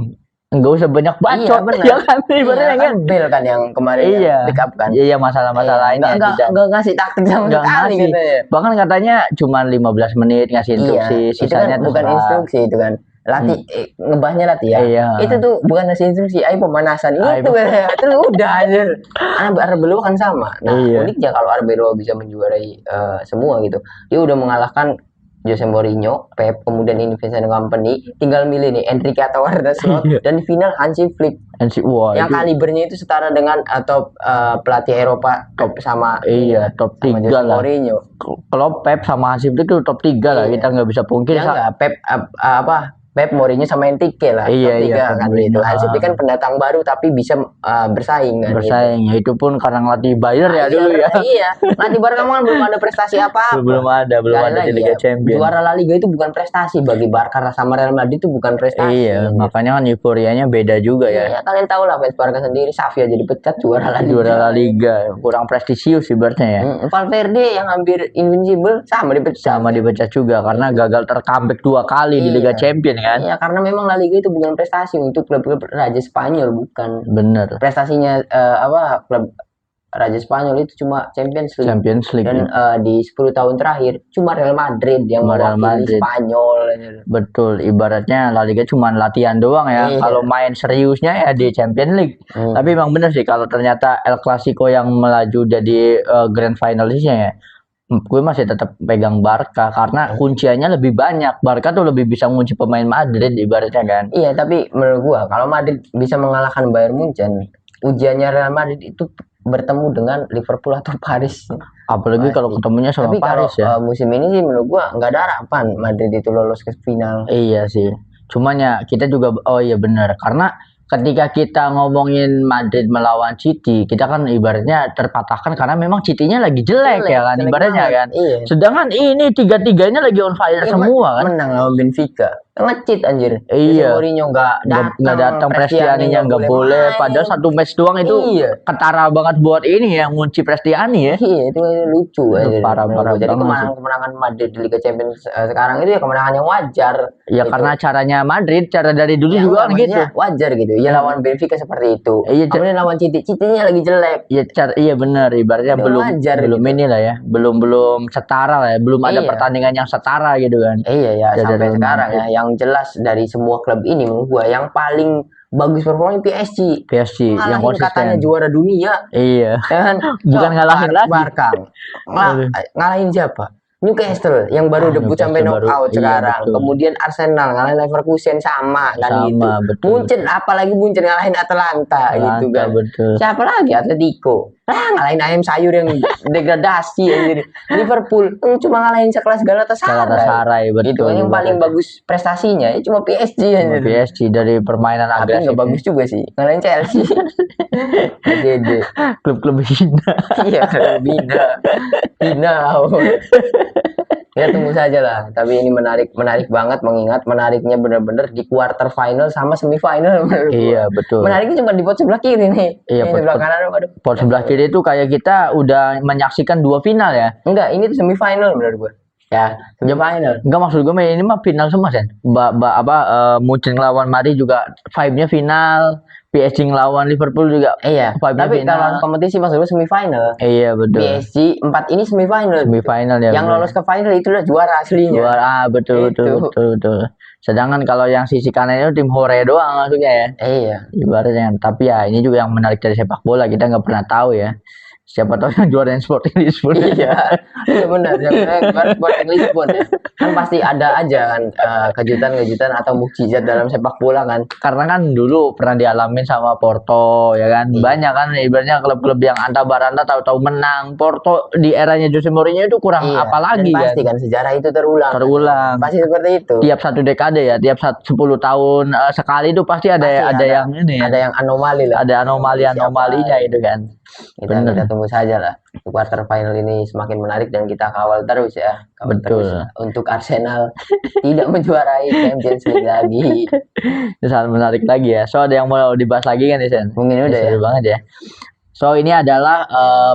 Nggak usah banyak bacot. Iya kan. Ibaratnya kan. Bel kan yang kemarin pick up kan. Iya masalah-masalah ini. Nggak ngasih taktik sama sekali gitu ya. Bahkan katanya cuma 15 menit ngasih instruksi. Sisanya itu kan bukan instruksi itu kan. Latih ngebahnya latihan. Itu tuh bukan ngasih instruksi, ayo pemanasan itu udah aja. Arbeloa kan sama. Nah, uniknya kalau Arbeloa bisa menjuarai semua gitu. Dia udah mengalahkan Jose Mourinho, Pep, kemudian ini Vincent Kompany, tinggal milih nih Enrique atau Arne Slot, dan di final Hansi Flick. Yang kalibernya itu setara dengan top pelatih Eropa top sama top 3 lah. Mourinho. Kalau Pep sama Hansi Flick itu top 3 lah, kita nggak bisa pungkiri. Pep, Mourinho sama Enrique lah. Top 3 kan gitu. Hansi Flick kan pendatang baru tapi bisa bersaing kan. Ya itu pun karena ngelatih Bayern ya dulu ya. Iya. Latih Bayern kamu kan belum ada prestasi apa-apa. Belum ada di Liga Champions. Juara La Liga itu bukan prestasi bagi Barca sama Real Madrid itu bukan prestasi. Iya, makanya kan euforianya beda juga ya. Iya, kalian tahu lah fans Barca sendiri, Xavi aja dipecat juara La Liga. Kurang prestisius ibaratnya ya. Valverde yang hampir invincible sama dipecat juga karena gagal ter-comeback 2 kali di Liga Champions kan. Iya, karena memang La Liga itu bukan prestasi untuk klub-klub Raja Spanyol, bukan. Bener. Prestasinya klub Raja Spanyol itu cuma Champions League. Dan di 10 tahun terakhir cuma Real Madrid yang mewakili Spanyol. Betul, ibaratnya La Liga cuma latihan doang ya. Kalau main seriusnya ya di Champions League. Tapi memang bener sih kalau ternyata El Clasico yang melaju jadi grand finalisnya ya. Gue masih tetap pegang Barca karena kunciannya lebih banyak. Barca tuh lebih bisa ngunci pemain Madrid ibaratnya kan. Iya, tapi menurut gue kalau Madrid bisa mengalahkan Bayern Munchen, ujiannya Real Madrid itu bertemu dengan Liverpool atau Paris. Apalagi kalau ketemunya sama Paris ya. Musim ini sih menurut gue nggak ada harapan Madrid itu lolos ke final. Iya sih. Cuman ya kita juga benar karena ketika kita ngomongin Madrid melawan City, kita kan ibaratnya terpatahkan karena memang City-nya lagi jelek ya kan ibaratnya kan. Sedangkan ini tiga-tiganya lagi on fire semua kan. Menang lawan Benfica. ngecit anjir. Iya. Mourinho nggak datang, Prestianinya nggak boleh. Padahal satu match doang itu ketara banget buat ini yang ngunci Prestiani ya. Iya, itu lucu anjir. Parah jadi kemenangan Madrid di Liga Champions sekarang itu ya kemenangan yang wajar. Ya gitu. Karena caranya Madrid, cara dari dulu ya, juga gitu. Wajar gitu. Ya lawan Benfica seperti itu. Iya, kemudian lawan City-nya lagi jelek. Iya benar, ibaratnya belum wajar, belum gitu. Inilah ya, belum setara lah ya, belum ada pertandingan yang setara gitu kan. Iya ya, sampai sekarang ya, yang jelas dari semua klub ini menurut gua yang paling bagus performanya PSG yang konsisten, katanya juara dunia. Iya kan, bukan ngalahin lagi Barca. Ngalahin siapa? Newcastle yang baru debut sampai knockout sekarang. Iya, kemudian Arsenal ngalahin Leverkusen sama kan gitu. Munchen apalagi Munchen ngalahin Atalanta gitu kan. Betul. Siapa lagi? Atletico. Ngalahin ayam sayur yang degradasi anjir. Liverpool cuma ngalahin sekelas Galatasaray. Betul. Gitu. Yang paling bagus prestasinya ya cuma PSG anjir. PSG dari permainan agresif. Enggak bagus juga sih. Ngalahin Chelsea. Jadi klub-klub hina. Iya, klub hina. Ya tunggu saja lah. Tapi ini menarik banget, mengingat menariknya benar-benar di quarter final sama semifinal. Iya betul. Menariknya cuma di pot sebelah kiri nih. Iya, sebelah kanan. Pot sebelah kiri itu kayak kita udah menyaksikan 2 final ya. Enggak, ini tuh semifinal menurut gue. Ya, semifinal. Enggak, maksud gue ini mah final semua kan. Munchen lawan Madrid juga vibe-nya final. PSG ngelawan Liverpool juga. Iya. Tapi kalau kompetisi maksud gue semifinal. Iya betul. PSG 4 ini semifinal. Semifinal ya. Yang lolos ke final itu udah juara aslinya. Juara, betul. Sedangkan kalau yang sisi kanan itu tim hore doang maksudnya ya. Iya. Ibaratnya. Tapi ya ini juga yang menarik dari sepak bola, kita nggak pernah tahu ya. Siapa tahu yang juara Sporting Lisbon. Iya benar. Sporting Lisbon ya. Kan pasti ada aja kan kejutan-kejutan atau mukjizat dalam sepak bola kan. Karena kan dulu pernah dialamin sama Porto ya kan. Banyak kan ibaratnya klub-klub yang anta baranta tahu-tahu menang. Porto di eranya Jose Mourinho itu kurang apa lagi kan. Pasti kan sejarah itu terulang. Pasti seperti itu. Tiap 1 dekade ya, tiap 10 tahun sekali itu pasti ada yang ini ya. Ada yang anomali lah. Ada anomalinya itu kan. Kita tunggu saja lah. Quarter final ini semakin menarik dan kita kawal terus ya. Betul. Untuk Arsenal tidak menjuarai Champions League lagi. Itu sangat menarik lagi ya. So ada yang mau dibahas lagi kan Sen? Mungkin udah ya. Banget ya. So ini adalah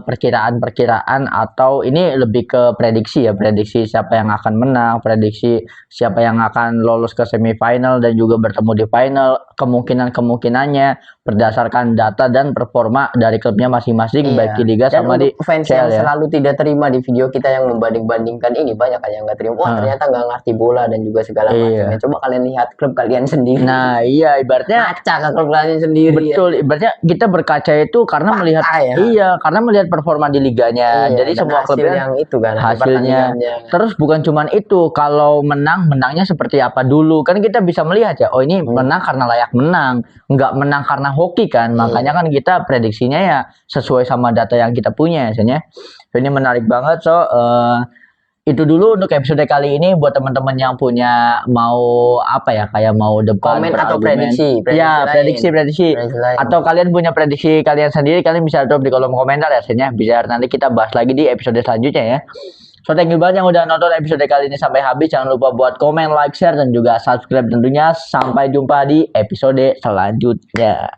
perkiraan atau ini lebih ke prediksi ya, prediksi siapa yang akan menang, prediksi siapa yang akan lolos ke semifinal dan juga bertemu di final, kemungkinannya berdasarkan data dan performa dari klubnya masing-masing, baik di liga dan sama di fans yang selalu tidak terima di video kita yang membanding-bandingkan ini, banyak yang nggak terima. Wah ternyata nggak ngerti bola dan juga segala macamnya. Coba kalian lihat klub kalian sendiri. Nah iya, ibaratnya kaca ke klub kalian sendiri. Betul, ibaratnya kita berkaca itu karena melihat karena melihat performa di liganya. Jadi semua klub yang itu kan hasilnya. Terus bukan cuman itu, kalau menangnya seperti apa dulu kan kita bisa melihat ya. Oh ini menang karena layak menang, nggak menang karena hoki kan. Makanya kan kita prediksinya ya sesuai sama data yang kita punya misalnya. Ini menarik banget. So itu dulu untuk episode kali ini. Buat teman-teman yang punya mau apa ya, kayak mau debat komen atau prediksi atau kalian punya prediksi kalian sendiri, kalian bisa drop di kolom komentar ya Sen ya. Bisa nanti kita bahas lagi di episode selanjutnya ya. So thank you banget yang udah nonton episode kali ini sampai habis. Jangan lupa buat komen, like, share dan juga subscribe tentunya. Sampai jumpa di episode selanjutnya.